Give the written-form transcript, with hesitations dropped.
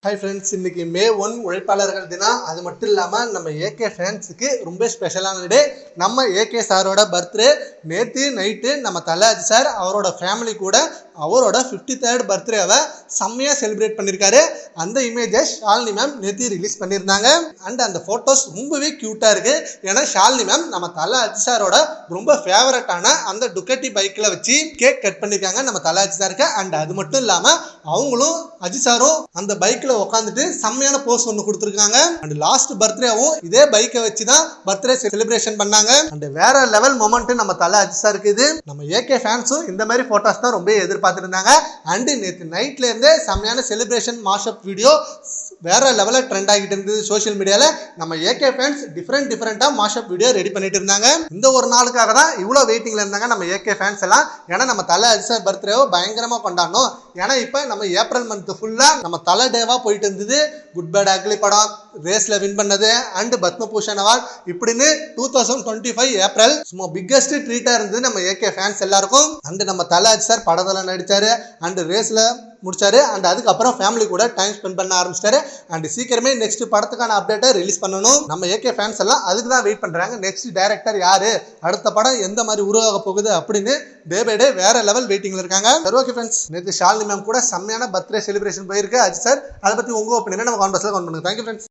Hi friends, இன்னைக்கு மே 1 உழைப்பாளர்கள் தினம். அது மட்டும் இல்லாமல் நம்ம ஏகே ஃபேன்ஸுக்கு ரொம்ப ஸ்பெஷலான டே. நம்ம ஏகே சாரோட பர்த்டே. நேற்று நைட்டு நம்ம தலாஜி சார் அவரோட ஃபேமிலி கூட அவரோட 53rd பர்த்டேவை செம்மையாக செலிப்ரேட் பண்ணியிருக்காரு. அந்த இமேஜை ஷாலினி மேம் நேற்று ரிலீஸ் பண்ணியிருந்தாங்க. அண்ட் அந்த ஃபோட்டோஸ் ரொம்பவே க்யூட்டாக இருக்குது. ஏன்னா ஷாலினி மேம் நம்ம தலாஜி சாரோட ரொம்ப ஃபேவரட்டான அந்த டுக்கட்டி பைக்கில் வச்சு கேக் கட் பண்ணியிருக்காங்க நம்ம தலாஜி சாருக்கு. அண்ட் அது மட்டும் இல்லாமல் அவங்களும் அஜி சாரும் அந்த பைக்கில் உட்காந்துட்டு செம்மையான போஸ் ஒன்று கொடுத்துருக்காங்க. அண்ட் லாஸ்ட் பர்த்டேவும் இதே பைக்கை வச்சு தான் பர்த்டே செலிப்ரேஷன் பண்ணாங்க. அண்ட் வேற லெவல் மொமெண்ட் நம்ம தல அஜி சார் இருக்குது. நம்ம ஏகே ஃபேன்ஸும் இந்த மாதிரி போட்டோஸ் தான் ரொம்ப எதிர்பார்த்துட்டு இருந்தாங்க. அண்ட் நேற்று நைட்ல இருந்தே செம்மையான செலிப்ரேஷன் மாஷப் வீடியோ வேற லெவலில் ட்ரெண்ட் ஆகிட்டு இருந்தது சோஷியல் மீடியாவில். நம்ம ஏகே ஃபேன்ஸ் டிஃப்ரெண்டாக மாஷப் வீடியோ ரெடி பண்ணிட்டு இருந்தாங்க. இந்த ஒரு நாளுக்காக தான் இவ்வளோ வெயிட்டிங்ல இருந்தாங்க நம்ம ஏகே ஃபேன்ஸ் எல்லாம். ஏன்னா நம்ம தல அஜி சார் பர்த்டேவை பயங்கரமாக கொண்டாடணும். ஏன்னா இப்போ நம்ம ஏப்ரல் மந்த் ஃபுல்லாக நம்ம தலை டேவா போயிட்டு இருந்தது. குட் பேட் அக்லி படம் ரேஸில் வின் பண்ணது அண்ட் பத்மபூஷன் அவார்ட் இப்படின்னு 2025 ஏப்ரல் சும்மா பிக்கஸ்ட் ட்ரீட்டாக இருந்தது நம்ம ஏகே ஃபேன்ஸ் எல்லாருக்கும். அண்ட் நம்ம தல அஜி சார் படத்தில் நடித்தார் அண்ட் ரேஸில் முடிச்சாரு. அண்ட் அதுக்கப்புறம் ஃபேமிலி கூட டைம் ஸ்பெண்ட் பண்ண ஆரம்பிச்சிட்டாரு. அண்ட் சீக்கிரமே நெக்ஸ்ட் படத்துக்கான அப்டேட்டை ரிலீஸ் பண்ணணும். நம்ம ஏகே ஃபேன்ஸ் எல்லாம் அதுக்கு தான் வெயிட் பண்ணுறாங்க. நெக்ஸ்ட் டைரக்டர் யாரு, அடுத்த படம் எந்த மாதிரி உருவாக போகுது அப்படின்னு டே பை டே வேற லெவல் வெயிட்டிங்ல இருக்காங்க. ஓகே ஃப்ரெண்ட்ஸ், நேற்று ஷாலினி மேம் கூட செம்மையான பர்த்டே செலிப்ரேஷன் போயிருக்கு அஜி சார். அதை பற்றி உங்கள் ஒப்பீனியனை நம்ம கான்வர்ஸில் கமெண்ட் பண்ணுங்க. Thank you friends.